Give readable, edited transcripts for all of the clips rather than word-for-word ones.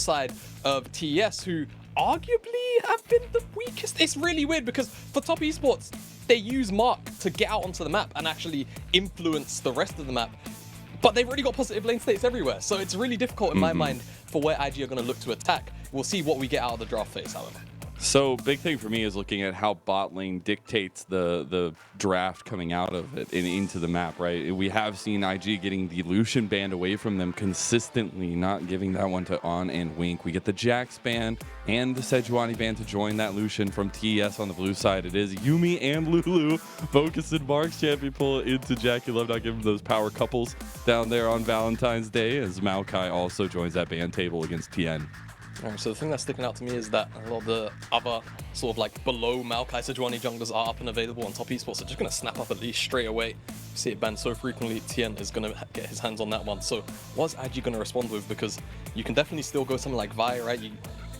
side of TES, who arguably have been the weakest. It's really weird because for top esports, they use Mark to get out onto the map and actually influence the rest of the map. But they've already got positive lane states everywhere. So it's really difficult in my mind for where IG are going to look to attack. We'll see what we get out of the draft phase, however. So big thing for me is looking at how bot lane dictates the draft coming out of it and into the map, right? We have seen IG getting the Lucian banned away from them consistently, not giving that one to On and Wink. We get the Jax ban and the Sejuani ban to join that Lucian from TES on the blue side. It is Yuumi and Lulu focusing Mark's champion pull into Jackie Love, not giving those power couples down there on Valentine's Day, as Maokai also joins that ban table against TN. Alright, so the thing that's sticking out to me is that a lot of the other sort of like below Maokai Sejuani junglers are up and available on top esports. They're just going to snap up at least straight away. You see it banned so frequently, Tien is going to get his hands on that one. So what's IG going to respond with? Because you can definitely still go something like Vi, right? You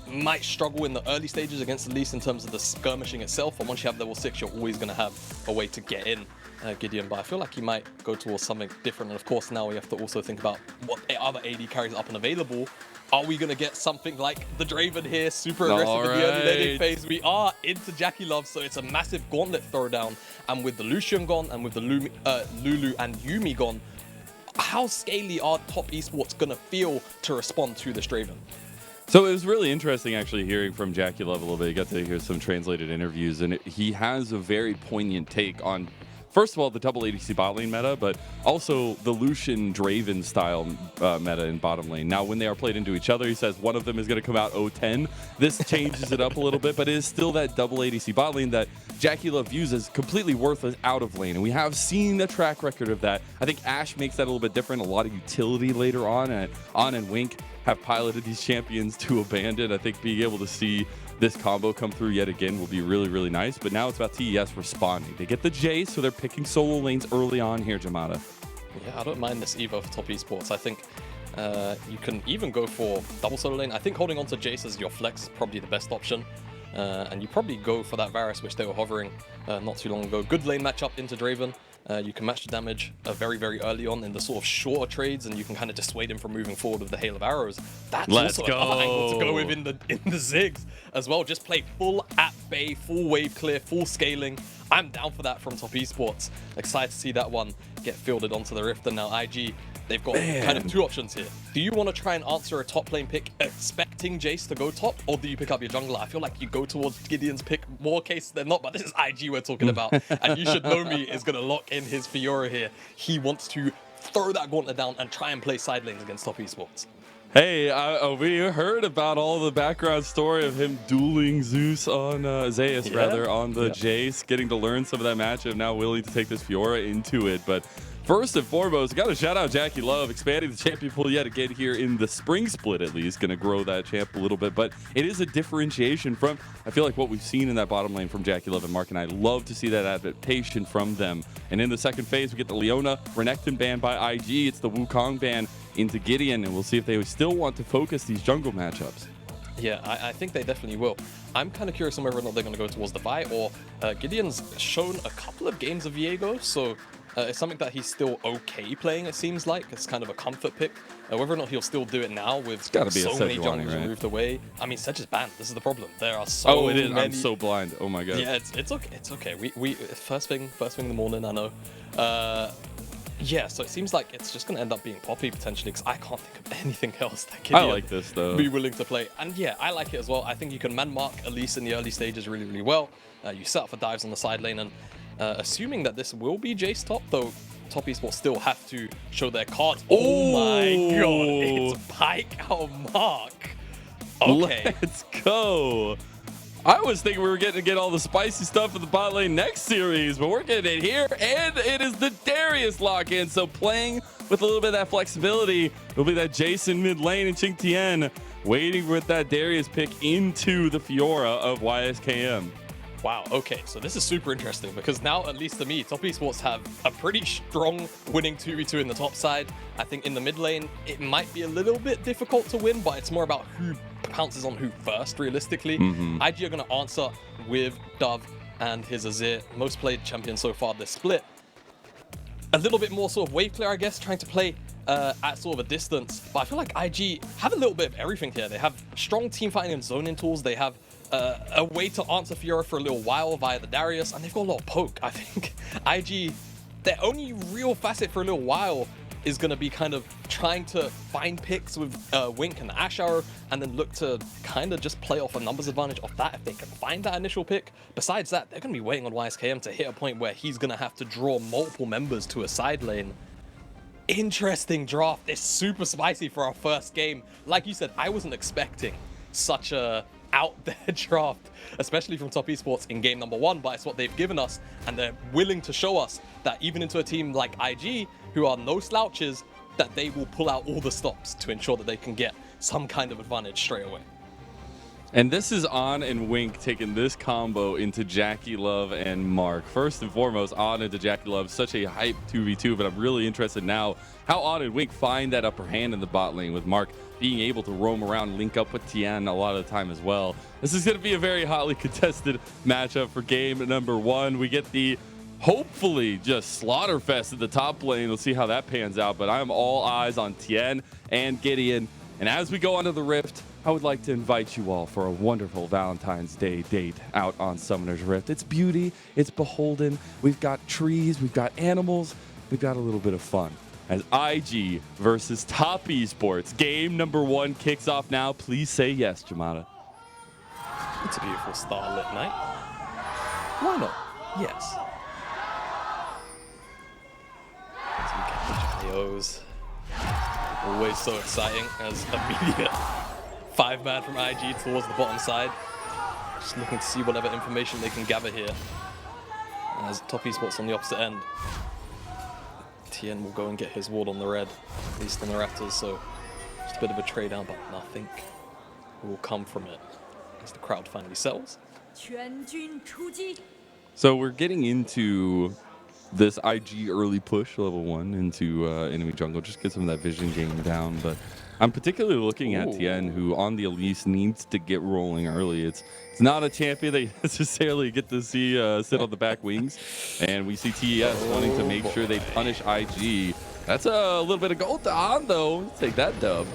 might struggle in the early stages against Elise in terms of the skirmishing itself. And once you have level 6, you're always going to have a way to get in Gideon. But I feel like he might go towards something different. And of course, now we have to also think about what other AD carries up and available. Are we going to get something like the Draven here, super aggressive in the early laning phase? We are into Jackie Love, so it's a massive gauntlet throwdown. And with the Lucian gone and with the Lulu and Yuumi gone, how scaly are top esports going to feel to respond to this Draven? So it was really interesting actually hearing from Jackie Love a little bit. You got to hear some translated interviews, and he has a very poignant take on, first of all, the double ADC bot lane meta, but also the Lucian Draven style meta in bottom lane. Now, when they are played into each other, he says one of them is going to come out 0-10. This changes it up a little bit, but it is still that double ADC bot lane that Jackie Love views as completely worthless out of lane. And we have seen a track record of that. I think Ashe makes that a little bit different, a lot of utility later on, and On and Wink have piloted these champions to abandon. I think being able to see this combo come through yet again will be really, really nice. But now it's about TES responding. They get the J, so they're picking solo lanes early on here, Jamada. Yeah, I don't mind this either for top esports. I think you can even go for double solo lane. I think holding on to Jace as your flex is probably the best option. And you probably go for that Varus, which they were hovering not too long ago. Good lane matchup into Draven. You can match the damage very, very early on in the sort of shorter trades, and you can kind of dissuade him from moving forward with the hail of arrows. That's also another angle to go with in the Ziggs as well. Just play full at bay, full wave clear, full scaling. I'm down for that from top esports. Excited to see that one get fielded onto the Rift. And now IG, they've got kind of two options here. Do you want to try and answer a top lane pick expecting Jace to go top, or do you pick up your jungler? I feel like you go towards Gideon's pick more cases than not, but this is IG we're talking about. And you should know me is going to lock in his Fiora here. He wants to throw that gauntlet down and try and play side lanes against top esports. Hey, we heard about all the background story of him dueling Zeus on Zeus, rather, on the Jace, getting to learn some of that matchup, now willing to take this Fiora into it. But first and foremost, got to shout out Jackie Love, expanding the champion pool yet again here in the spring split, at least. Going to grow that champ a little bit, but it is a differentiation from, I feel like, what we've seen in that bottom lane from Jackie Love and Mark, and I love to see that adaptation from them. And in the second phase, we get the Leona Renekton ban by IG. It's the Wukong ban into Gideon, and we'll see if they still want to focus these jungle matchups. Yeah, I think they definitely will. I'm kind of curious on whether or not they're going to go towards the Vi, or Gideon's shown a couple of games of Viego, so it's something that he's still okay playing, it seems like. It's kind of a comfort pick. Whether or not he'll still do it now with so many junglers removed away. I mean, Sedge is banned. This is the problem. There are so many. I'm so blind. Oh my god. Yeah, it's okay. It's okay. We first thing in the morning, I know. Yeah, so it seems like it's just going to end up being Poppy potentially, because I can't think of anything else that Gideon I like this though. Be willing to play. And yeah, I like it as well. I think you can man mark Elise in the early stages really, really well. You set up for dives on the side lane, and assuming that this will be Jace top, though top esports still have to show their cards. Oh my god, it's Pyke out of Mark. Okay. Let's go. I was thinking we were getting to get all the spicy stuff in the bot lane next series, but we're getting it here, and it is the Darius lock-in. So playing with a little bit of that flexibility, it'll be that Jason mid lane and Ching Tien waiting with that Darius pick into the Fiora of YSKM. Wow, okay, so this is super interesting, because now, at least to me, top esports have a pretty strong winning 2v2 in the top side. I think in the mid lane, it might be a little bit difficult to win, but it's more about who pounces on who first, realistically. IG are going to answer with Dove and his Azir, most played champion so far this split. A little bit more sort of wave clear, I guess, trying to play at sort of a distance. But I feel like IG have a little bit of everything here. They have strong team fighting and zoning tools. They have a way to answer Fiora for a little while via the Darius, and they've got a lot of poke. I think IG, their only real facet for a little while is going to be kind of trying to find picks with Wink and the Ash Arrow, and then look to kind of just play off a numbers advantage off that if they can find that initial pick. Besides that, they're going to be waiting on YSKM to hit a point where he's going to have to draw multiple members to a side lane. Interesting draft. It's super spicy for our first game. Like you said, I wasn't expecting such a out there draft, especially from Top Esports in game number 1, but it's what they've given us, and they're willing to show us that even into a team like IG, who are no slouches, that they will pull out all the stops to ensure that they can get some kind of advantage straight away. And this is On and Wink taking this combo into Jackie Love and Mark. First and foremost, On into Jackie Love, such a hype 2v2, but I'm really interested now how On and Wink find that upper hand in the bot lane, with Mark being able to roam around, link up with Tien a lot of the time as well. This is going to be a very hotly contested matchup for game number 1. We get the hopefully just slaughterfest at the top lane. We'll see how that pans out, but I'm all eyes on Tien and Gideon. And as we go onto the Rift, I would like to invite you all for a wonderful Valentine's Day date out on Summoner's Rift. It's beauty, it's beholden. We've got trees, we've got animals, we've got a little bit of fun. As IG versus Top Esports, game number 1 kicks off now. Please say yes, Jamada. It's a beautiful starlit night. Why not? Yes. As we get the JOs. Always so exciting as immediate 5-man from IG towards the bottom side. Just looking to see whatever information they can gather here. As Top Esports on the opposite end. Tien will go and get his ward on the red, at least on the Raptors, so just a bit of a trade down, but nothing will come from it as the crowd finally settles. So we're getting into this IG early push, level 1, into enemy jungle. Just get some of that vision game down, but I'm particularly looking at Tien, who on the Elise needs to get rolling early. It's not a champion they necessarily get to see sit on the back wings, and we see TES wanting to make sure they punish IG. That's a little bit of gold to On, though. Let's take that dub.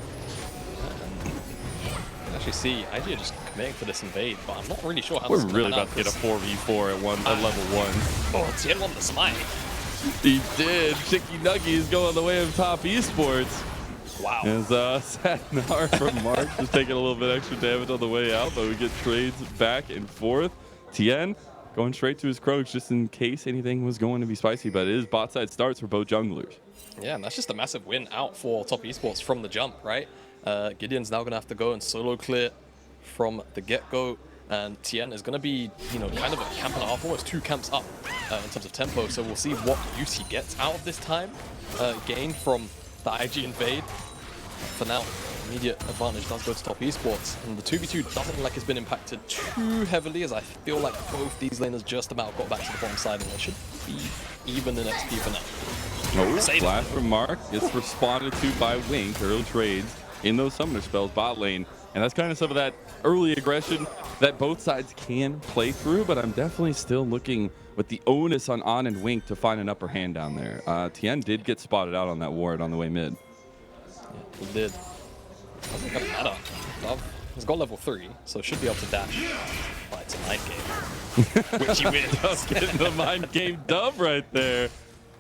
Actually, see, IG are just committing for this invade, but I'm not really sure how We're really about to get a 4v4 at level 1. Oh, Tien won the smite. He did. Chicky Nuggy is going the way of Top Esports. Wow. As Satnar from Mark just taking a little bit extra damage on the way out, but we get trades back and forth. Tien going straight to his Krogs just in case anything was going to be spicy, but it is bot side starts for both junglers. Yeah, and that's just a massive win out for Top Esports from the jump, right? Gideon's now going to have to go and solo clear from the get-go, and Tien is going to be, you know, kind of a camp and a half, almost 2 camps up in terms of tempo, so we'll see what use he gets out of this time gained from the IG invade. For now, immediate advantage does go to Top Esports, and the 2v2 doesn't look like it's been impacted too heavily, as I feel like both these laners just about got back to the bottom side, and they should be even in XP for now. Oh, flash from Mark gets responded to by Wink. Early trades in those summoner spells bot lane, and that's kind of some of that early aggression that both sides can play through, but I'm definitely still looking with the onus on and Wink to find an upper hand down there. Tien did get spotted out on that ward on the way mid. Yeah, he did. Doesn't really matter. He's got level 3, so should be able to dash. But it's a mind game, which he wins. Just getting the mind game dub right there.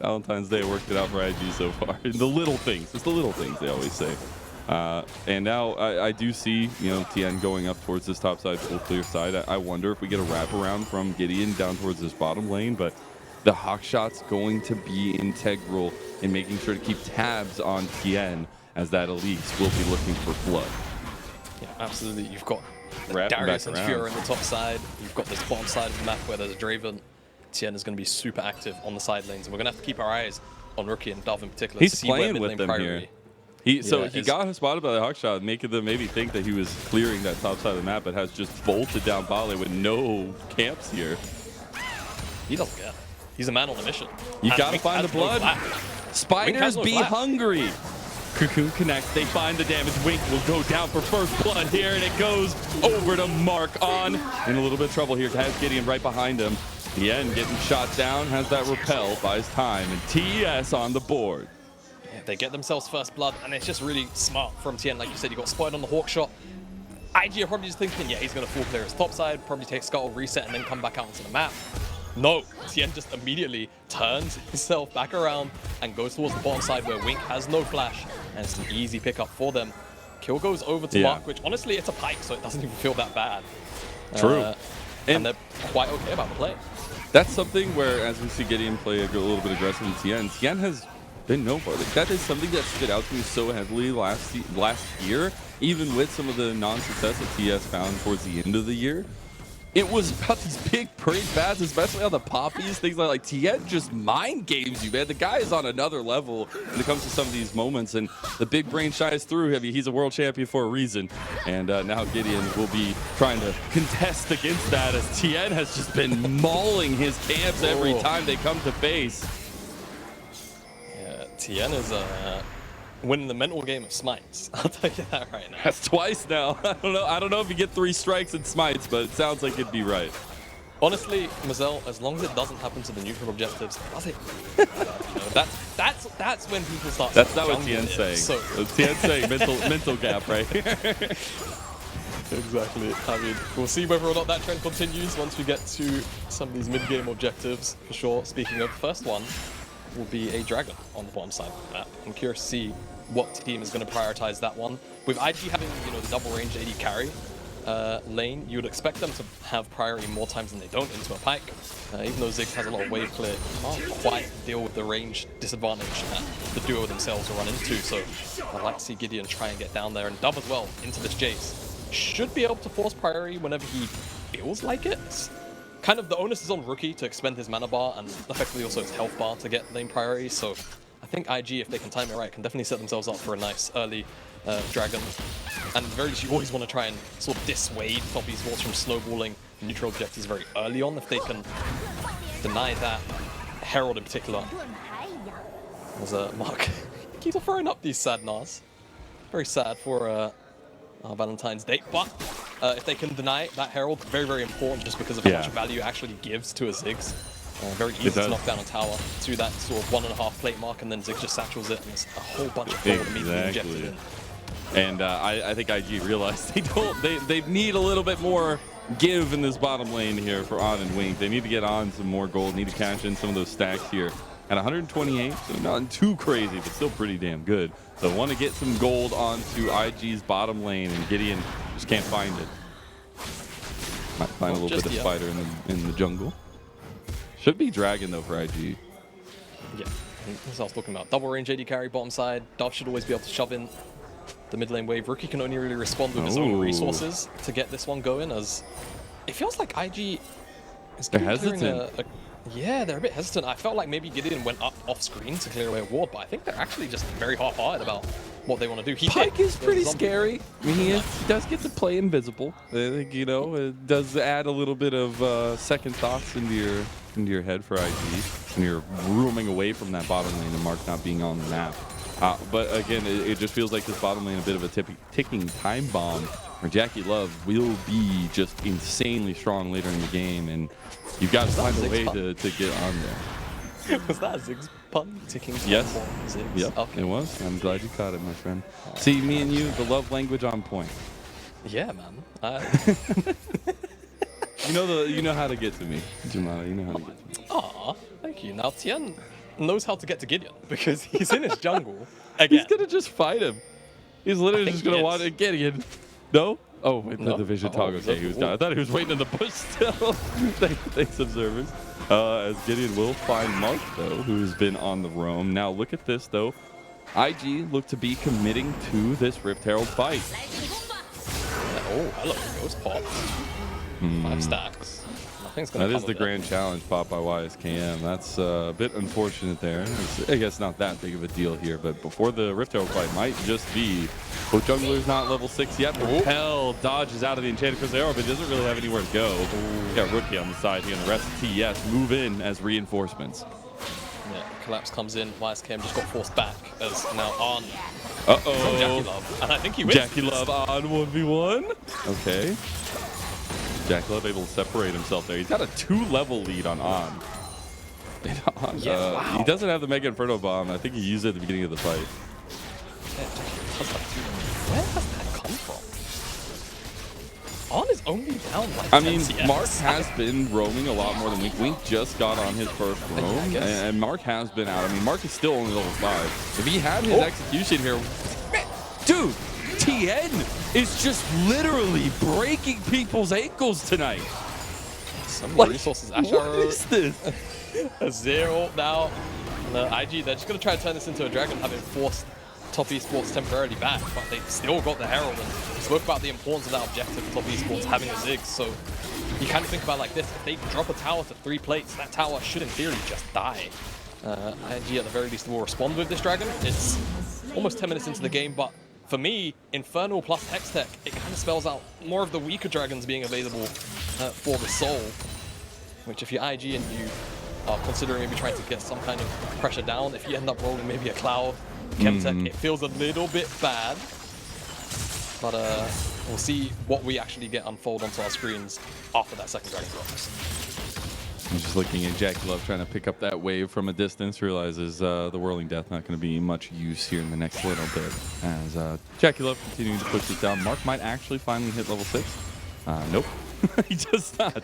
Valentine's Day worked it out for IG so far. The little things. It's the little things they always say. And now I do see, you know, Tien going up towards this top side, full clear side. I wonder if we get a wraparound from Gideon down towards this bottom lane, but the hawk shot's going to be integral in making sure to keep tabs on Tien, as that Elise will be looking for blood. Yeah, absolutely. You've got Darius and Fiora on the top side. You've got this bottom side of the map where there's a Draven. Tien is going to be super active on the side lanes, and we're going to have to keep our eyes on Rookie and Dove in particular. He's to see playing where with them here. He got spotted by the hawk shot, making them maybe think that he was clearing that top side of the map, but has just bolted down bot lane with no camps here. He doesn't care. He's a man on a mission. You gotta find the blood. Spiders be hungry. Cocoon connects. They find the damage. Wink will go down for first blood here, and it goes over to Mark On. In a little bit of trouble here. Has Gideon right behind him. Tien getting shot down. Has that repel, buys time, and TES on the board. they get themselves first blood, and it's just really smart from TN. Like you said, you got spotted on the hawk shot. IG are probably just thinking, yeah, he's going to full clear his top side, probably take scuttle, reset, and then come back out onto the map. No, TN just immediately turns himself back around and goes towards the bottom side where Wink has no flash, and it's an easy pickup for them. Kill goes over to Mark, which honestly, it's a pike, so it doesn't even feel that bad. True. And they're quite okay about the play. That's something where, as we see Gideon play a little bit aggressive in TN, TN has been nobody. That is something that stood out to me so heavily last year, even with some of the non-success that TES found towards the end of the year. It was about these big break bats, especially on the poppies, things like TN just mind games you, man. The guy is on another level when it comes to some of these moments, and the big brain shines through. He's a world champion for a reason, and now Gideon will be trying to contest against that, as TN has just been mauling his camps every time they come to base. Yeah, TN is winning the mental game of smites. I'll tell you that right now. That's twice now. I don't know if you get 3 strikes in smites, but it sounds like it'd be right. Honestly, Mazel, as long as it doesn't happen to the neutral objectives, that's it. You know, that's when people start. That's not what TN's saying. So TN's saying mental gap right here. Exactly. I mean, we'll see whether or not that trend continues once we get to some of these mid-game objectives, for sure. Speaking of, the first one will be a dragon on the bottom side of the map. I'm curious to see what team is going to prioritize that one. With IG having, the double range AD carry lane, you would expect them to have priority more times than they don't into a pike. Even though Ziggs has a lot of wave clear, can't quite deal with the range disadvantage that the duo themselves will run into. So I'd like to see Gideon try and get down there, and Dub as well into this Jace. Should be able to force priority whenever he feels like it. Kind of the onus is on Rookie to expend his mana bar and effectively also his health bar to get lane priority. So I think IG, if they can time it right, can definitely set themselves up for a nice early dragon. And very least, you always want to try and sort of dissuade top esports from snowballing neutral objectives very early on. If they can deny that, Herald in particular, as Mark keeps on throwing up these sad nars. Very sad for Valentine's Day, but if they can deny that Herald, very, very important just because of how much value it actually gives to a Ziggs. Very easy to knock down a tower to that sort of 1.5 plate mark, and then Ziggs just satchels it, and there's a whole bunch of gold immediately injected in. And I think IG realized they need a little bit more give in this bottom lane here for On and Wink. They need to get on some more gold, need to cash in some of those stacks here. At 128, so not too crazy, but still pretty damn good. So want to get some gold onto IG's bottom lane, and Gideon just can't find it. Might find a little bit of spider in the jungle. Should be dragon though for IG. Yeah, as I was talking about. Double range AD carry bottom side. Dove should always be able to shove in the mid lane wave. Rookie can only really respond with his own resources to get this one going, as it feels like IG is hesitant. Yeah, they're a bit hesitant. I felt like maybe Gideon went up off screen to clear away a ward, but I think they're actually just very half-hearted about what they want to do. Pike is pretty scary. I mean, he does get to play invisible. I think, it does add a little bit of second thoughts into your head for IG when you're roaming away from that bottom lane and Mark not being on the map. But again, it just feels like this bottom lane a bit of a ticking time bomb, where Jackie Love will be just insanely strong later in the game, and you've got to find a way to get on there. Was that a Ziggs pun? Ticking time yes. bomb? Ziggs? Yep, okay. It was. I'm glad you caught it, my friend. See, me and you, the love language on point. Yeah, man. You know how to get to me, Jumana. You know how to get to me. Aw, thank you. Now Tien knows how to get to Gideon because he's in his jungle again. He's gonna just fight him. He's literally just gonna want to get Gideon. No? Oh, wait, no. The vision toggle. Okay, he was down. I thought he was waiting in the bush still. Thanks, observers. As Gideon will find Mark, though, who's been on the roam. Now, look at this, though. IG look to be committing to this Rift Herald fight. Oh, hello, Ghost Pop. 5 stacks. That is the grand challenge popped by YSKM. That's a bit unfortunate there. I guess not that big of a deal here, but before the Rift Herald fight might just be both jungler's not level 6 yet. Hell dodges out of the Enchanted Crystal Arrow, but doesn't really have anywhere to go. Got Rookie on the side here, and the rest of TES move in as reinforcements. Yeah, Collapse comes in. YSKM just got forced back as now on. Uh-oh. Jackie Love, and I think he wins. Jackie Love on 1v1. Okay. Jack Love able to separate himself there. He's got a 2-level lead on. Yeah, wow. He doesn't have the Mega Inferno Bomb. I think he used it at the beginning of the fight. Where does that come from? On is only down like I mean, 10 CS. Mark has been roaming a lot more than Wink. Wink just got on his first roam, Yeah, and Mark has been out. I mean, Mark is still only level 5. If he had his execution here, dude, TN is just literally breaking people's ankles tonight. Some Like, resources. what is this? A 0 now. The IG, they're just going to try to turn this into a dragon, having forced Top Esports temporarily back, but they still got the Herald, and we spoke about the importance of that objective for Top Esports having a Ziggs. So you kind of think about it like this: if they drop a tower to 3 plates, that tower should in theory just die. IG at the very least will respond with this dragon. It's almost 10 minutes into the game, but for me, Infernal plus Hextech, it kind of spells out more of the weaker dragons being available for the Soul, which if you're IG and you are considering maybe trying to get some kind of pressure down, if you end up rolling maybe a Cloud, Chemtech, it feels a little bit bad, but we'll see what we actually get unfold onto our screens after that second dragon drops. I'm just looking at Jackie Love trying to pick up that wave from a distance, realizes the Whirling Death not going to be much use here in the next little bit. As Jackie Love continuing to push this down, Mark might actually finally hit level 6. Nope. He does not.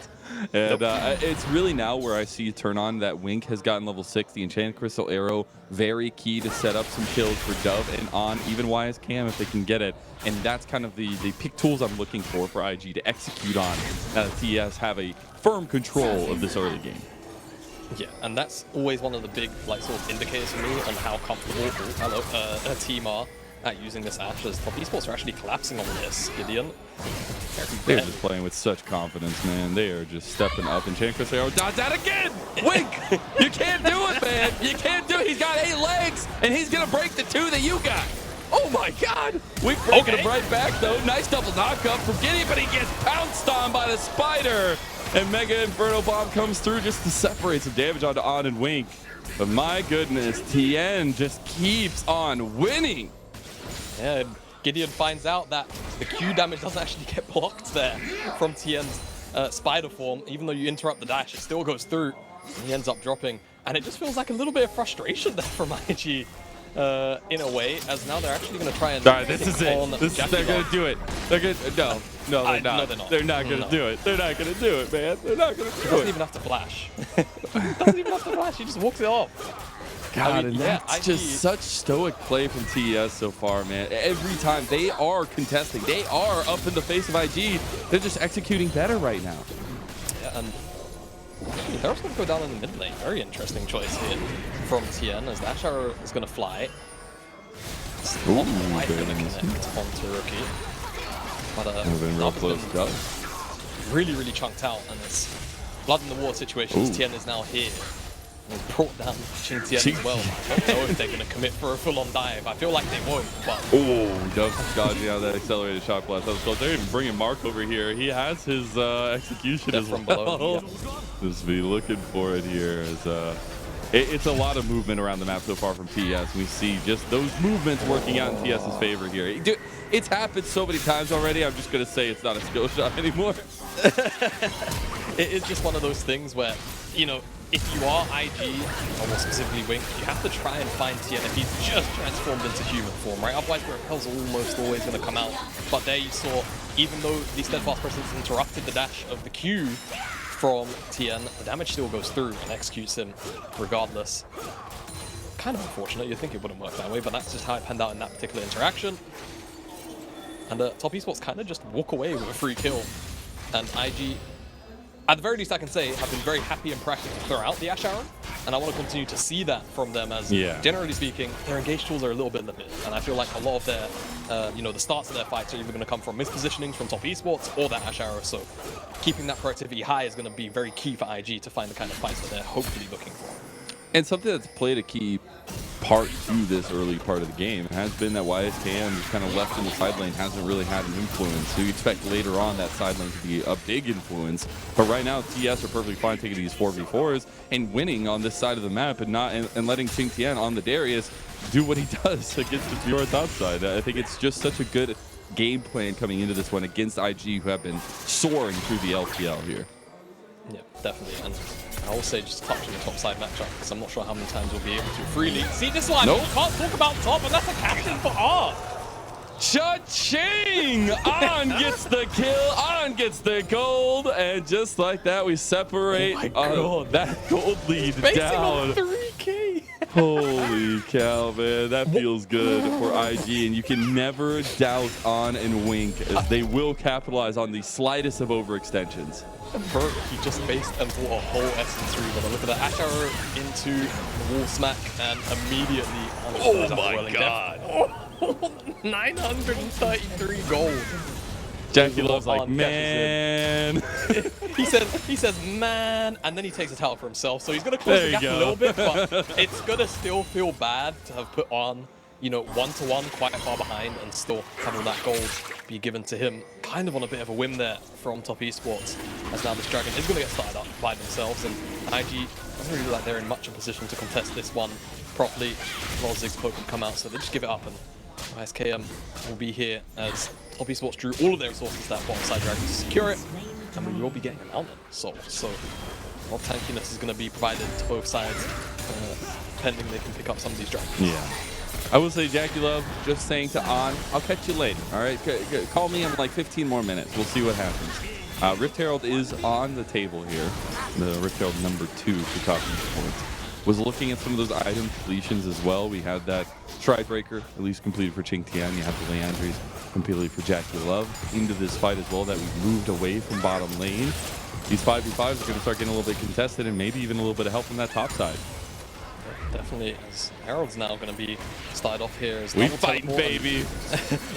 And it's really now where I see turn on that Wink has gotten level 6. The Enchanted Crystal Arrow, very key to set up some kills for Dove and On, even YSKM if they can get it. And that's kind of the pick tools I'm looking for IG to execute on. TES have a firm control of this early game. Yeah, and that's always one of the big sort of indicators for me on how comfortable a team are at using this Ashe, as Top Esports are actually collapsing on this. Gideon. They're just playing with such confidence, man. They are just stepping up. And Enchanted Crystal Arrow dodge that again! Wink! You can't do it, man! You can't do it! He's got 8 legs, and he's gonna break the 2 that you got! Oh my god! Wink breaking him right back, though. Nice double knockup from Gideon, but he gets pounced on by the Spider! And Mega Inferno Bomb comes through just to separate some damage onto On and Wink. But my goodness, TN just keeps on winning! Yeah, Gideon finds out that the Q damage doesn't actually get blocked there from TN's Spider form. Even though you interrupt the dash, it still goes through, and he ends up dropping. And it just feels like a little bit of frustration there from IG in a way, as now they're actually going to try and this is it. They're going to do it. They're going to... No, they're not. No, they're not. They're not going to do it. They're not going to do it, man. They're not going to do it. He doesn't even have to flash. He doesn't even have to flash. He just walks it off. God, I mean, and that's just such stoic play from TES so far, man. Every time they are contesting, they are up in the face of IG. They're just executing better right now. Yeah, and they're also going to go down in the mid lane. Very interesting choice here from TN, as that arrow is going to fly. It's not quite going to connect onto Rookie. But been real close, really, really chunked out, and it's blood in the water situations. TN is now here. And brought down Xingtian as well. I don't know if they're going to commit for a full-on dive. I feel like they won't, but... Oh, Dove's dodging out that accelerated shock blast. That was close. They're even bringing Mark over here. He has his execution as well. Below, Just be looking for it here. As, it's a lot of movement around the map so far from TES. We see just those movements working out in TS's favor here. Dude, it's happened so many times already. I'm just going to say it's not a skill shot anymore. It is just one of those things where, you know, if you are IG, or more specifically Wink, you have to try and find TN if he's just transformed into human form, right? Otherwise, Repel's almost always going to come out. But there you saw, even though the Steadfast Presence interrupted the dash of the Q from TN, the damage still goes through and executes him regardless. Kind of unfortunate. You'd think it wouldn't work that way, but that's just how it panned out in that particular interaction. And Top Esports kind of just walk away with a free kill. And IG, at the very least I can say, have been very happy and proactive to throw out the Ashe Arrow, and I want to continue to see that from them, as generally speaking, their engage tools are a little bit limited, and I feel like a lot of their, you know, the starts of their fights are either going to come from mispositionings from Top Esports or that Ashe Arrow, so keeping that productivity high is going to be very key for IG to find the kind of fights that they're hopefully looking for. And something that's played a key part to this early part of the game has been that YSKM just kind of left in the side lane, hasn't really had an influence. So you expect later on that side lane to be a big influence. But right now, TS are perfectly fine taking these 4v4s and winning on this side of the map, and letting Xingtian on the Darius do what he does against the pure top side. I think it's just such a good game plan coming into this one against IG, who have been soaring through the LPL here. Yeah, definitely. And I will say just touching the top side matchup because I'm not sure how many times we'll be able to freely see this one. Nope. Can't talk about top, and that's a captain for R. Cha-ching! On gets the kill, On gets the gold, and just like that, we separate that gold lead down. 3K. Holy cow, man. That feels good for IG, and you can never doubt On and Wink as they will capitalize on the slightest of overextensions. Bro, he just faced and bought a whole Essence Reaver. Look at that. Ash arrow into the wall smack and immediately... Oh my god. 933 gold. Jackie Love's like, man. he says, man, and then he takes a title for himself. So he's going to close the gap a little bit, but it's going to still feel bad to have put on, you know, 1-to-1 quite far behind and still have all that gold be given to him. Kind of on a bit of a whim there from Top Esports, as now this Dragon is going to get started up by themselves, and IG doesn't really look like they're in much of a position to contest this one properly. A lot of Ziggs poke can come out, so they just give it up, and ISKM will be here as Top Esports drew all of their resources to that bottom side Dragon to secure it, and we will be getting a mountain soul. So a lot of tankiness is going to be provided to both sides, pending they can pick up some of these Dragons. Yeah. I will say, Jackie Love, just saying to On, I'll catch you later, all right? Call me in like 15 more minutes. We'll see what happens. Rift Herald is on the table here. The Rift Herald number 2 for Top Esports. Was looking at some of those item completions as well. We had that Stride Breaker, at least completed for Ching Tian. You have the Leandries completed for Jackie Love. Into this fight as well that we've moved away from bottom lane. These 5v5s are going to start getting a little bit contested and maybe even a little bit of help from that top side. Definitely, as Herald's now going to be started off here. As we fighting, baby.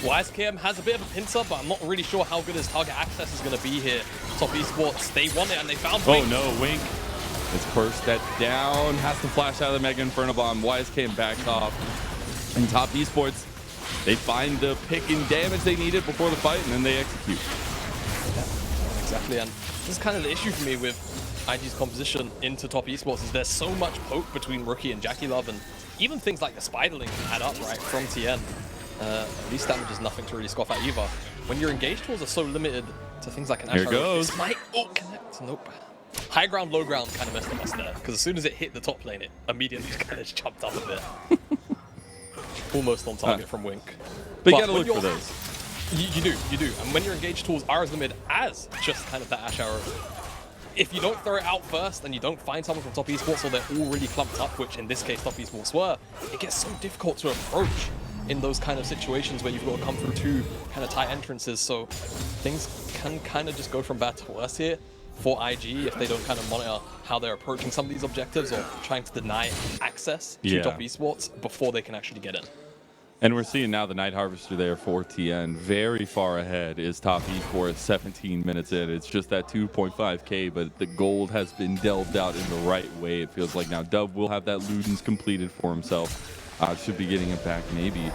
YSKM has a bit of a pincer, but I'm not really sure how good his target access is going to be here. Top Esports, they won it and they found Wink. Oh no, Wink. Let's burst that down. Has to flash out of the Mega Inferno Bomb. YSKM backs off. And Top Esports, they find the pick and damage they needed before the fight, and then they execute. Yeah, exactly. And this is kind of the issue for me with IG's composition into Top Esports is there's so much poke between Rookie and Jackie Love, and even things like the Spiderling can add up, right, from TN. These damage is nothing to really scoff at either. When your engage tools are so limited to things like an Ash Here goes. This might connect. Nope. High ground, low ground kind of messed up us there, because as soon as it hit the top lane, it immediately kind of jumped up a bit. Almost on target from Wink. But you gotta look for those. You do. And when your engage tools are as limited as just kind of that Ash arrow, if you don't throw it out first and you don't find someone from Top Esports or they're all really clumped up, which in this case Top Esports were, it gets so difficult to approach in those kind of situations where you've got to come through two kind of tight entrances. So things can kind of just go from bad to worse here for IG if they don't kind of monitor how they're approaching some of these objectives or trying to deny access to Top Esports before they can actually get in. And we're seeing now the Night Harvester there for TN. Very far ahead is Top Esports, 17 minutes in. It's just that 2.5k, but the gold has been delved out in the right way, it feels like. Now Dub will have that Ludens completed for himself. Should be getting it back maybe.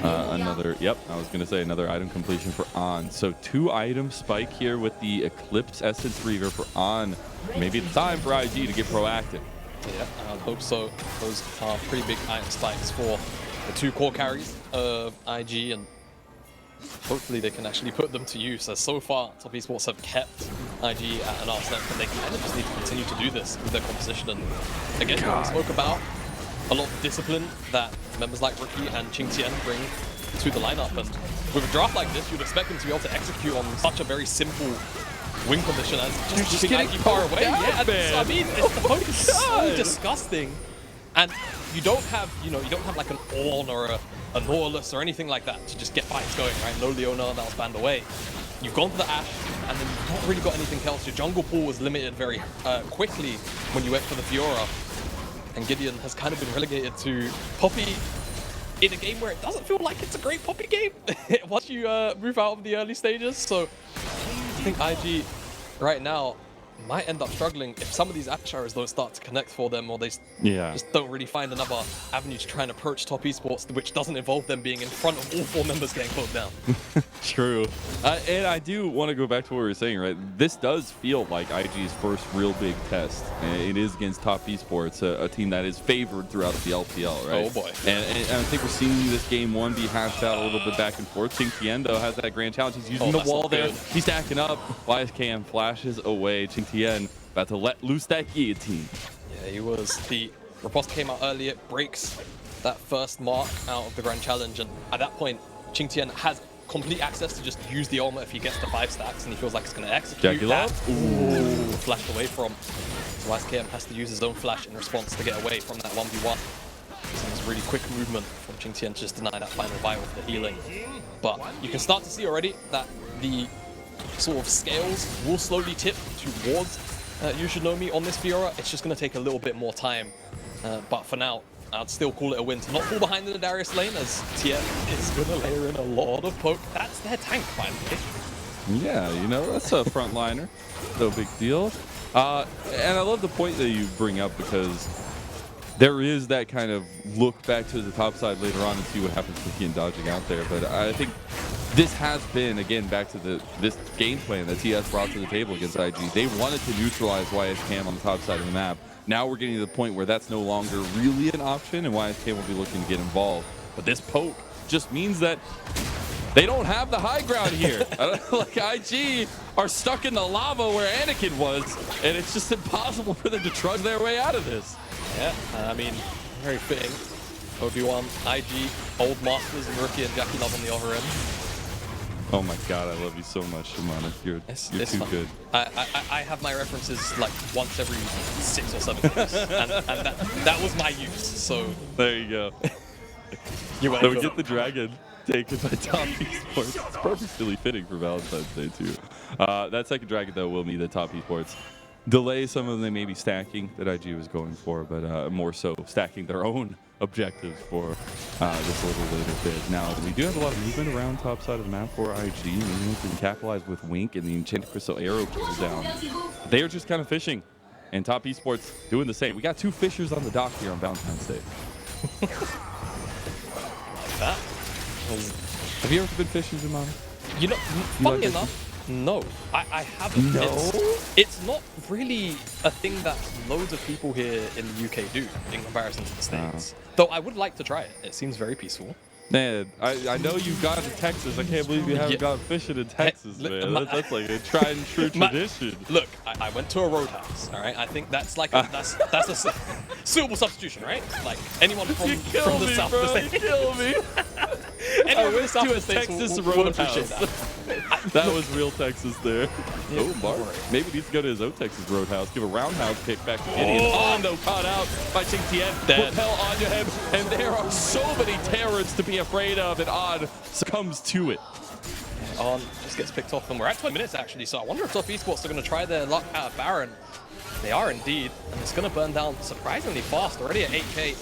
Another, I was going to say another item completion for On. So 2 item spike here with the Eclipse Essence Reaver for On. Maybe it's time for IG to get proactive. Yeah, I hope so. Those are pretty big item spikes for the 2 core carries of IG, and hopefully they can actually put them to use, as so far Top Esports have kept IG at an arm's length, and they kind of just need to continue to do this with their composition. And again, we spoke about a lot of discipline that members like Rookie and Ching Tian bring to the lineup, and with a draft like this, you'd expect them to be able to execute on such a very simple win condition as just keeping IG far away. I mean, the poke is so disgusting. And you don't have, you don't have like an Ornn or a Norless or anything like that to just get fights going, right? No Leona, that was banned away. You've gone for the Ashe, and then you've not really got anything else. Your jungle pool was limited very quickly when you went for the Fiora. And Gideon has kind of been relegated to Poppy in a game where it doesn't feel like it's a great Poppy game once you move out of the early stages. So I think IG right now might end up struggling if some of these Ashe arrows don't start to connect for them, or they just don't really find another avenue to try and approach Top Esports, which doesn't involve them being in front of all 4 members getting poked down. True. And I do want to go back to what we were saying, right? This does feel like IG's first real big test. And it is against Top Esports, a team that is favored throughout the LPL, right? Oh boy. And I think we're seeing this game 1 be hashed out a little bit back and forth. Ching Tian has that grand challenge. He's using the wall there. He's stacking up. YSKM flashes away. Ching Tian about to let loose that guillotine. Yeah, he was. The riposte came out earlier, breaks that first mark out of the Grand Challenge, and at that point, Qing Tian has complete access to just use the ultimate if he gets the 5 stacks, and he feels like it's going to execute that. Ooh, flashed away from. So KM has to use his own flash in response to get away from that 1v1. It's really quick movement from Qing Tian to just deny that final vital for the healing. But you can start to see already that the sort of scales will slowly tip towards You Should Know Me on this Fiora. It's just going to take a little bit more time. But for now, I'd still call it a win to not fall behind in the Darius lane, as TM is going to layer in a lot of poke. That's their tank, by the way. Yeah, you know, that's a frontliner. No big deal. And I love the point that you bring up, because there is that kind of look back to the top side later on and see what happens with Ian dodging out there. But I think this has been, again, back to this game plan that TS brought to the table against IG. They wanted to neutralize YSKM on the top side of the map. Now we're getting to the point where that's no longer really an option, and YSKM will be looking to get involved. But this poke just means that they don't have the high ground here. Like, IG are stuck in the lava where Anakin was, and it's just impossible for them to trudge their way out of this. Yeah, I mean, very fitting. Obi-Wan, IG, old masters, and Rookie and Jackie Love on the other end. Oh my god, I love you so much, Shimano. You're too fun. good. I have my references like once every 6 or 7 years, and that was my use, so... There you go. So we get the dragon taken by Top Esports. It's perfectly fitting for Valentine's Day, too. That second dragon, though, will mean that Top Esports delay some of them maybe stacking that IG was going for, but more so stacking their own objectives for this little later bit. Now, we do have a lot of movement around top side of the map for IG. Maybe we can capitalize with Wink and the Enchanted Crystal Arrow pull down. They are just kind of fishing, and Top Esports doing the same. We got 2 fishers on the dock here on Valentine's Day. Like that. Have you ever been fishing, Jemima? You know, funny enough, no, I haven't. No? It's not really a thing that loads of people here in the UK do in comparison to the States. Though I would like to try it. It seems very peaceful. Man, I know you've gone to Texas. I can't believe you haven't gone fishing in Texas, man. That's like a tried and true tradition. Look, I went to a roadhouse, all right? I think that's like that's a suitable substitution, right? Like anyone from the south of the state. You kill me. Anyone from the south of the states Texas will appreciate that. That was real Texas there. Yeah, oh, Mark. Maybe he needs to go to his own Texas roadhouse. Give a roundhouse kick back to Gideon. Oh, no, caught out by Qing Tian. Propel onto him. And there are so many terrors to be afraid of, and On succumbs to it. On just gets picked off, and we're at 20 minutes, actually. So I wonder if Top Esports are going to try their luck at Baron. They are indeed. And it's going to burn down surprisingly fast, already at 8k.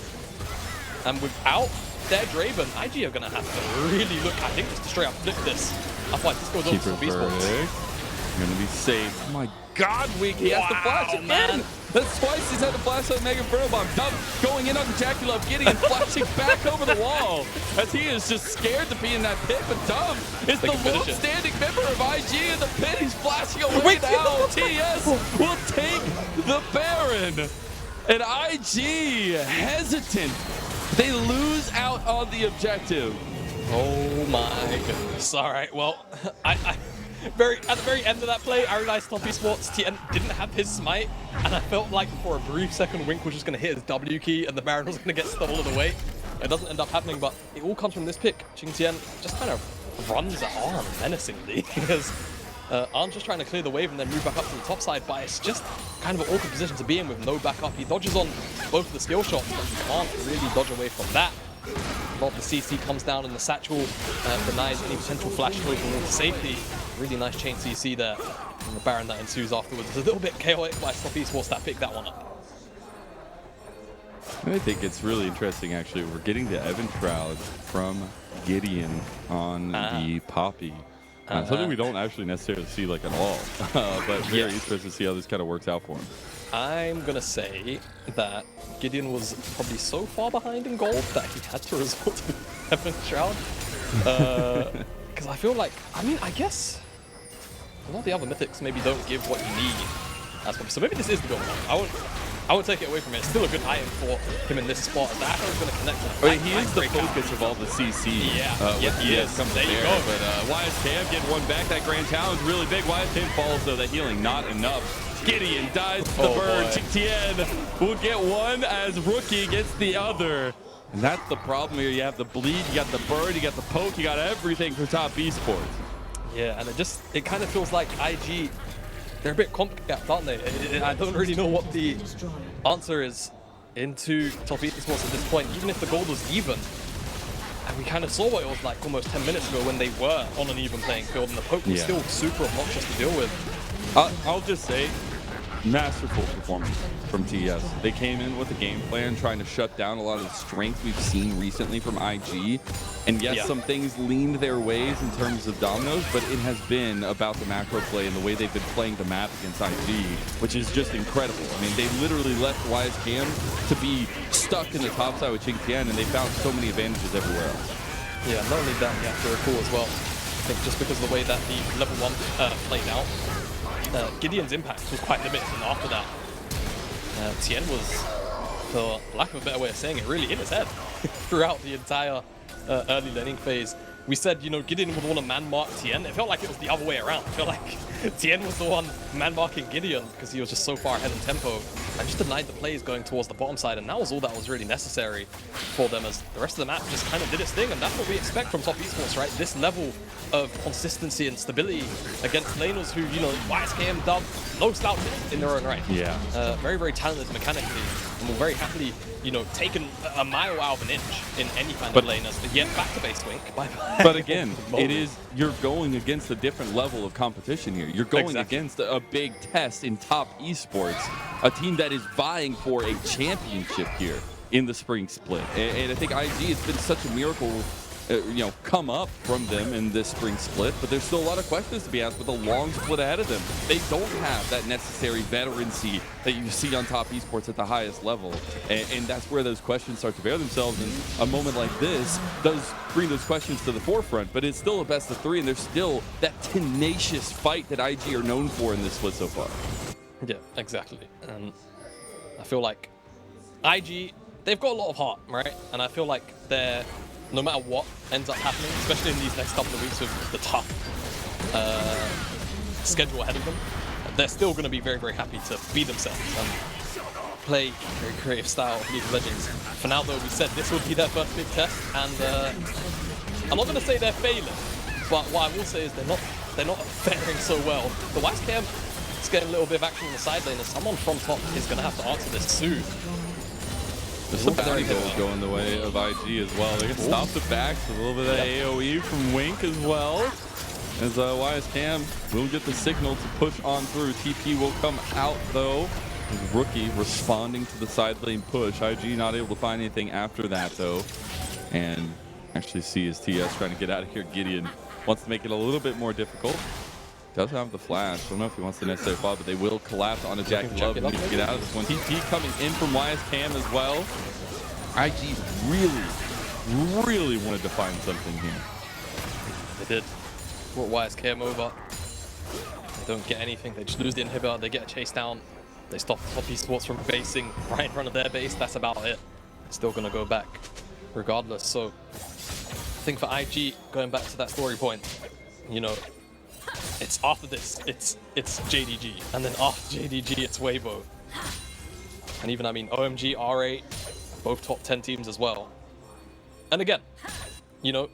And without their Draven, IG are going to have to really look, I think, just to straight up flip this. Otherwise, this goes over to Top Esports. Going to be safe. Oh my god, Week, he has to flash again. Man. That's twice he's had to flash on Mega Inferno Bomb. Dove going in on the Jackie Gideon, flashing back over the wall as he is just scared to be in that pit. But Dove is the long-standing member of IG in the pit. He's flashing away now. TES will take the Baron. And IG hesitant. They lose out on the objective. Oh my goodness. All right, well, at the very end of that play, I realized Top Esports TN didn't have his smite, and I felt like for a brief second Wink was just going to hit his W key and the Baron was going to get stolen away. It doesn't end up happening, but it all comes from this pick. Qing Tian just kind of runs at Arn menacingly, because Arn's just trying to clear the wave and then move back up to the top side, but it's just kind of an awkward position to be in with no backup. He dodges on both of the skill shots, but he can't really dodge away from that. A lot of the CC comes down in the satchel, denies any potential flash closing into safety. Really nice chain CC there. And the Baron that ensues afterwards is a little bit chaotic, but Top Esports that picked that one up. I think it's really interesting, actually. We're getting the Evan Shroud from Gideon on the Poppy. Something we don't actually necessarily see like at all, but very interested to see how this kind of works out for him. I'm gonna say that Gideon was probably so far behind in gold that he had to resort to Evan Shroud. Because I feel like, I mean, I guess a lot of the other mythics maybe don't give what you need. So maybe this is the gold one. I would take it away from it. It's still a good item for him in this spot. That is going to connect with I mean, he is the focus of all the CC. Yeah, he is. There you go. But YSKM getting one back. That grand challenge really big. YSKM falls, though. That healing not enough. Gideon dies to the bird. Tien will get one as Rookie gets the other. And that's the problem here. You have the bleed, you got the bird, you got the poke, you got everything for top esports. Yeah, and it kind of feels like IG, they're a bit comp-gapped, aren't they? I don't really know what the answer is into top esports at this point, even if the gold was even. And we kind of saw what it was like almost 10 minutes ago when they were on an even playing field, and the poke was still super obnoxious to deal with. I'll just say, masterful performance from TES. They came in with a game plan trying to shut down a lot of the strength we've seen recently from IG. And yes, some things leaned their ways in terms of dominoes, but it has been about the macro play and the way they've been playing the map against IG, which is just incredible. I mean, they literally left YSKM to be stuck in the top side with Tien, and they found so many advantages everywhere else. Yeah, not only that, you have to recall as well, I think just because of the way that the level 1 played out, Gideon's impact was quite limited, and after that, Tien was, for lack of a better way of saying it, really in his head throughout the entire early laning phase. We said, you know, Gideon would want to man-mark Tien. It felt like it was the other way around. It felt like Tien was the one man-marking Gideon because he was just so far ahead in tempo and just denied the plays going towards the bottom side, and that was all that was really necessary for them, as the rest of the map just kind of did its thing, and that's what we expect from top esports, right? This level of consistency and stability against laners who, you know, YSKM dub, no slouch in their own right. Yeah. Very, very talented mechanically, and will very happily, you know, taken a mile out of an inch in any kind of laners, but yet back to base Wink. But again, you're going against a different level of competition here. You're going against a big test in top esports, a team that is vying for a championship here in the spring split. And I think IG has been such a miracle, you know, come up from them in this spring split, but there's still a lot of questions to be asked with a long split ahead of them. They don't have that necessary veterancy that you see on top esports at the highest level, and that's where those questions start to bear themselves, and a moment like this does bring those questions to the forefront, but it's still a best of 3, and there's still that tenacious fight that IG are known for in this split so far. Yeah, exactly. And I feel like IG, they've got a lot of heart, right? And I feel like they're, no matter what ends up happening, especially in these next couple of weeks with the tough schedule ahead of them, they're still going to be very, very happy to be themselves and play very creative style of League of Legends. For now, though, we said this would be their first big test, and I'm not going to say they're failing, but what I will say is they're not faring so well. The YSKM is getting a little bit of action on the side lane, and someone from top is going to have to answer this soon. There's some bounty goals going the way of IG as well. They can stop the backs with a little bit of that AoE from Wink as well. As YSKM will get the signal to push on through. TP will come out though. Rookie responding to the side lane push. IG not able to find anything after that though. And actually see his TS trying to get out of here. Gideon wants to make it a little bit more difficult. Does have the flash. I don't know if he wants the necessary fall, but they will collapse on a Jackie Love and needs to get out of this one. TP coming in from YSKM as well. IG really wanted to find something here. They did. Brought YSKM over. They don't get anything. They just lose the inhibitor. They get a chase down. They stop top esports from basing right in front of their base. That's about it. They're still going to go back regardless. So I think for IG, going back to that story point, you know, it's after this, it's JDG, and then after JDG, it's Weibo. And even, I mean, OMG, R8, both top 10 teams as well. And again, you know,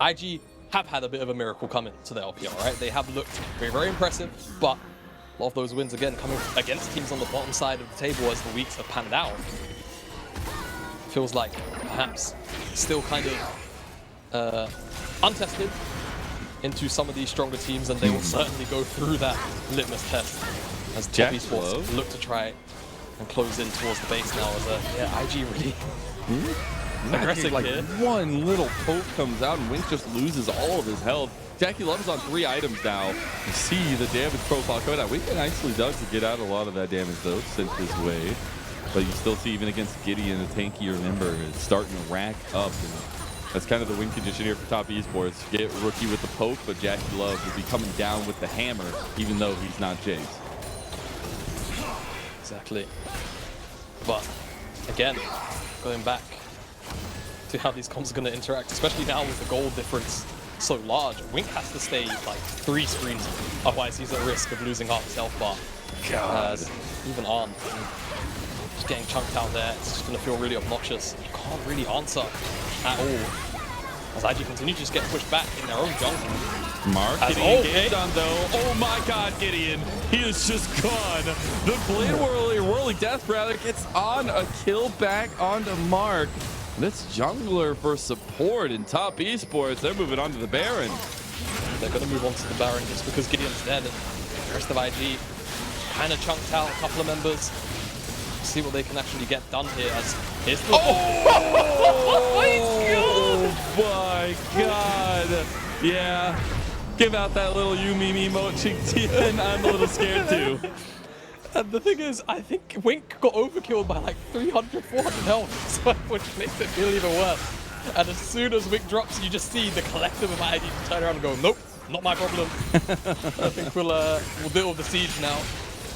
IG have had a bit of a miracle coming to the LPL, right? They have looked very, very impressive, but a lot of those wins, again, coming against teams on the bottom side of the table as the weeks have panned out. Feels like perhaps still kind of untested into some of these stronger teams, and they will certainly go through that litmus test as top esports look to try and close in towards the base now. As IG really aggressive like here. One little poke comes out and Wink just loses all of his health. Jackie Love's on 3 items now. You see the damage profile coming out. Wink nicely does to get out a lot of that damage though, sent his way. But you still see even against Gideon, a tankier member is starting to rack up. That's kind of the win condition here for top esports. Get Rookie with the poke, but Jackie Love will be coming down with the hammer, even though he's not Jace. Exactly. But again, going back to how these comps are going to interact, especially now with the goal difference so large, Wink has to stay like 3 screens, otherwise he's at risk of losing half his health bar. God. Even Arn just getting chunked out there, it's just going to feel really obnoxious. You can't really answer at all, as IG continue to just get pushed back in their own jungle. Mark getting engaged on though. Oh my god, Gideon. He is just gone. The Blade Whirling Death rather gets on a kill back onto Mark. This jungler for support in top esports. They're moving on to the Baron. They're going to move on to the Baron just because Gideon's dead, and the rest of IG kind of chunked out a couple of members. See what they can actually get done here. As here's the my god. Yeah. Give out that little Yumi emote, Ching, I'm a little scared too. And the thing is, I think Wink got overkilled by like 300, 400 health, so, which makes it feel even worse. And as soon as Wink drops, you just see the collective of ID turn around and go, nope, not my problem. I think we'll deal with the siege now.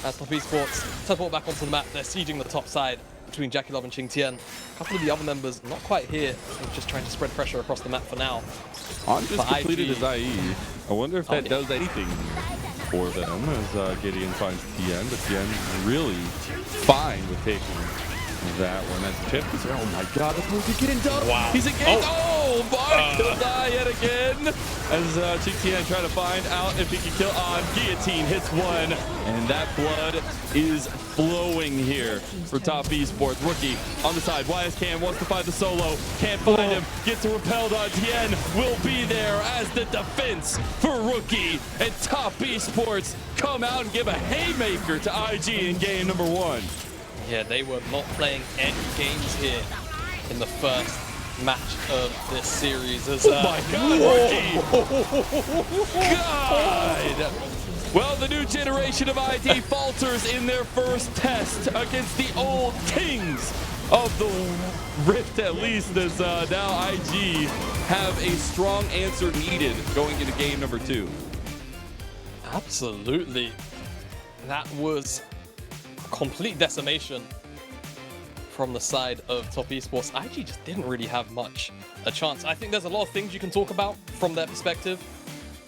As Top Esports teleport back onto the map, they're sieging the top side between JackeyLove and Ching Tian. A couple of the other members not quite here, just trying to spread pressure across the map for now. On just completed his IE. I wonder if that does anything for them as Gideon finds Tien, but Tien really fine with taking that one. That's Chip. Oh my god, that's supposed to get in done. Wow. He's engaged. Oh, Mark will die yet again. As Ching Tian trying to find out if he can kill on. Guillotine hits one, and that blood is flowing here for Top Esports. Rookie on the side. YSCam wants to find the solo. Can't find him. Gets repelled on. Tien will be there as the defense for Rookie. And Top Esports come out and give a haymaker to IG in game number 1. Yeah, they were not playing any games here in the first match of this series. As, oh my god, Rookie! God! Well, the new generation of ID falters in their first test against the old kings of the Rift, at least, as now IG have a strong answer needed going into game number 2. Absolutely. That was complete decimation from the side of Top Esports. IG just didn't really have much a chance. I think there's a lot of things you can talk about from their perspective.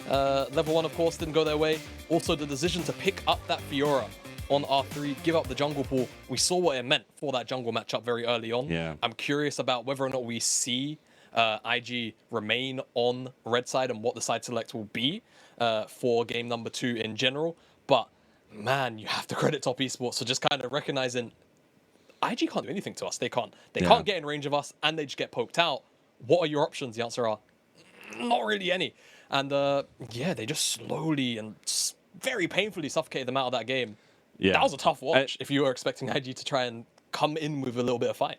Level 1, of course, didn't go their way. Also, the decision to pick up that Fiora on R3, give up the jungle pool. We saw what it meant for that jungle matchup very early on. Yeah. I'm curious about whether or not we see IG remain on red side and what the side select will be for game number 2 in general. But man, you have to credit Top Esports for just kind of recognizing IG can't do anything to us. They can't get in range of us, and they just get poked out. What are your options? The answer are not really any. And yeah, they just slowly and very painfully suffocated them out of that game. Yeah, that was a tough watch if you were expecting IG to try and come in with a little bit of fight.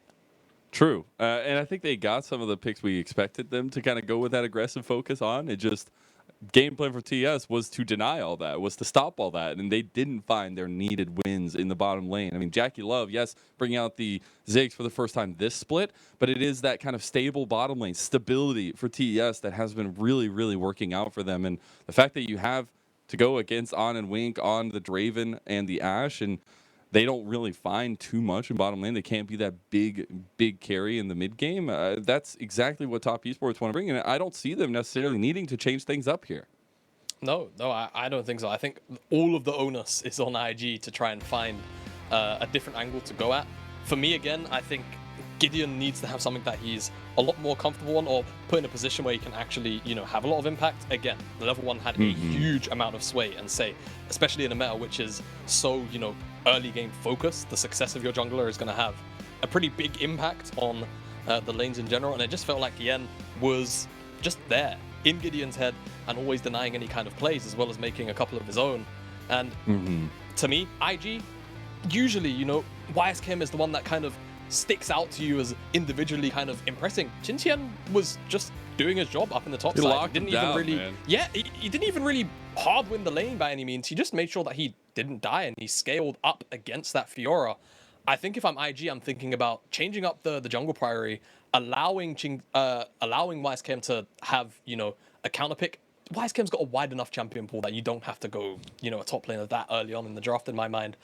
True, and I think they got some of the picks we expected them to kind of go with that aggressive focus on. It just game plan for TES was to deny all that, was to stop all that, and they didn't find their needed wins in the bottom lane. I mean, JackeyLove, yes, bringing out the Ziggs for the first time this split, but it is that kind of stable bottom lane stability for TES that has been really, really working out for them. And the fact that you have to go against On and Wink on the Draven and the Ashe, and they don't really find too much in bottom lane. They can't be that big carry in the mid game. That's exactly what Top Esports want to bring in. I don't see them necessarily needing to change things up here. No, I don't think so. I think all of the onus is on IG to try and find a different angle to go at. For me, again, I think Gideon needs to have something that he's a lot more comfortable on, or put in a position where he can actually, have a lot of impact. Again, the level 1 had a huge amount of sway and say, especially in a meta which is so, early game focused. The success of your jungler is going to have a pretty big impact on the lanes in general, and it just felt like Yen was just there in Gideon's head and always denying any kind of plays, as well as making a couple of his own. And to me, IG, usually, YSCam is the one that kind of sticks out to you as individually kind of impressing. Ching Tian was just doing his job up in the top side. He didn't even really hard win the lane by any means. He just made sure that he didn't die, and he scaled up against that Fiora. I think if I'm IG, I'm thinking about changing up the jungle priority, allowing YSCam to have, a counter pick. YSCam's got a wide enough champion pool that you don't have to go, a top laner that early on in the draft, in my mind.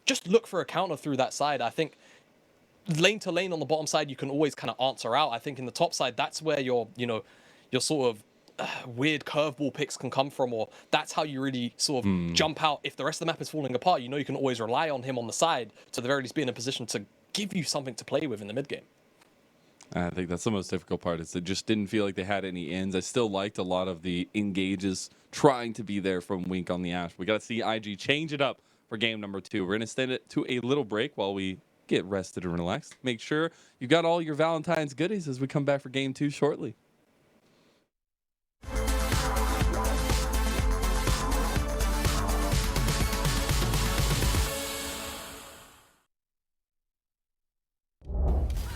Just look for a counter through that side. I think lane to lane on the bottom side, you can always kind of answer out. I think in the top side, that's where your sort of weird curveball picks can come from, or that's how you really sort of jump out. If the rest of the map is falling apart, you can always rely on him on the side to the very least be in a position to give you something to play with in the mid game. I think that's the most difficult part. Is it just didn't feel like they had any ends. I still liked a lot of the engages trying to be there from Wink on the Ash. We got to see IG change it up for game number 2. We're going to send it to a little break while we get rested and relaxed. Make sure you got all your Valentine's goodies as we come back for game 2 shortly.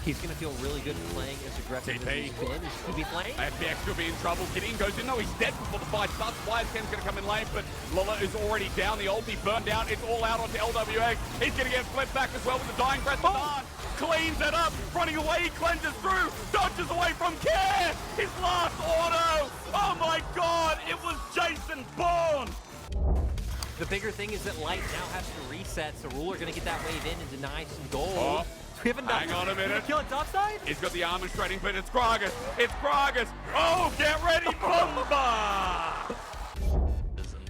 He's going to feel really good playing as aggressive as he's been. Is TB playing? FBX could be in trouble. Gideon goes in. No, he's dead before the fight starts. Firescan's going to come in lane, but Lola is already down. The ulti burned down. It's all out onto LWX. He's going to get flipped back as well with the dying breath. Cleans it up. Running away. He cleanses through. Dodges away from Care. His last auto. Oh my God. It was Jason Bourne. The bigger thing is that Light now has to reset, so Ruler going to get that wave in and deny some gold. Oh. We haven't done Hang on a minute. Kill it topside? He's got the armor shredding, but it's Gragas. It's Gragas. Oh, get ready, Bomba!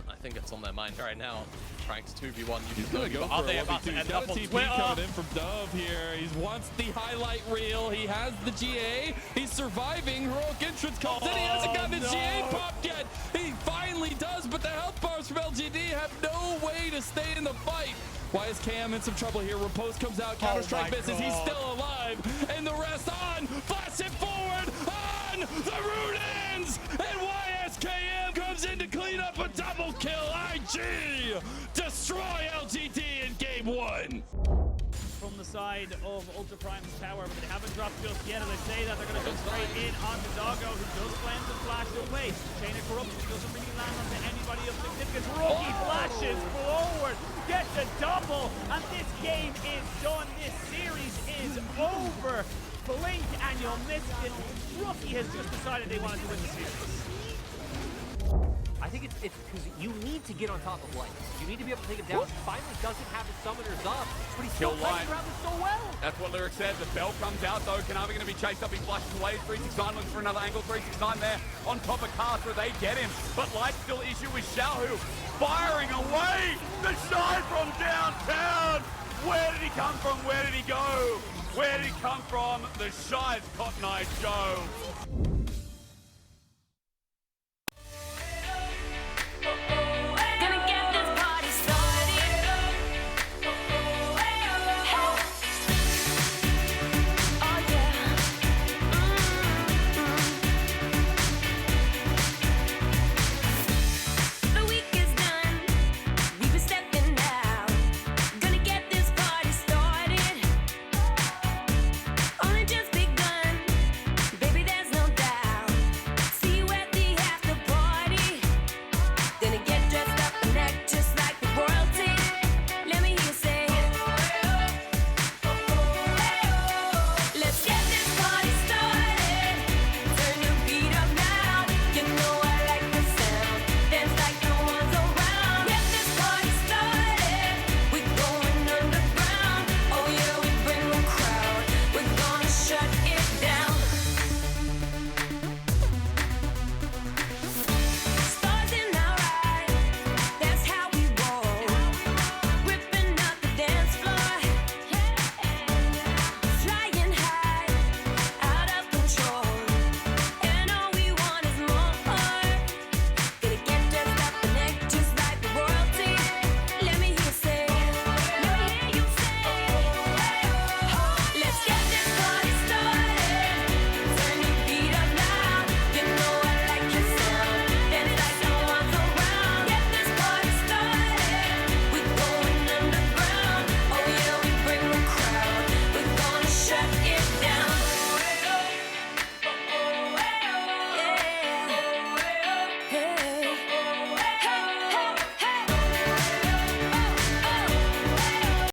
I think it's on their mind right now. Trying to 2v1. He's gonna go for a 1v2. He's got a TP coming in from Dove here. He wants the highlight reel. He has the GA. He's surviving. Heroic entrance comes in. He hasn't gotten the GA popped yet. He finally does, but the health bars from LGD have no way to stay in the fight. Why is Cam in some trouble here? Riposte comes out, Counter-Strike misses, he's still alive, and the rest on, flash it forward, on, the root ends, and YSKM comes in to clean up a double kill. IG destroy LGD in game 1. From the side of Ultra Prime's tower, but they haven't dropped just yet. As I say that, they're going to go straight in onto Doggo, who does plan to flash away. Chain of Corruption doesn't really land onto anybody of significance. Rookie flashes forward, gets a double, and this game is done. This series is over. Blink and you'll miss it. Rookie has just decided they wanted to win the series. I think it's because you need to get on top of Light. You need to be able to take him down. He finally doesn't have his summoners up, but he's still playing around this so well. That's what Lyric said. The bell comes out though. Kanavi going to be chased up. He flashes away. 369 looks for another angle. 369 there on top of Casper. They get him, but Light still issue with Xiaohu firing away. The Shy from downtown. Where did he come from? Where did he go? Where did he come from? The Shy's Cotton Eye Joe.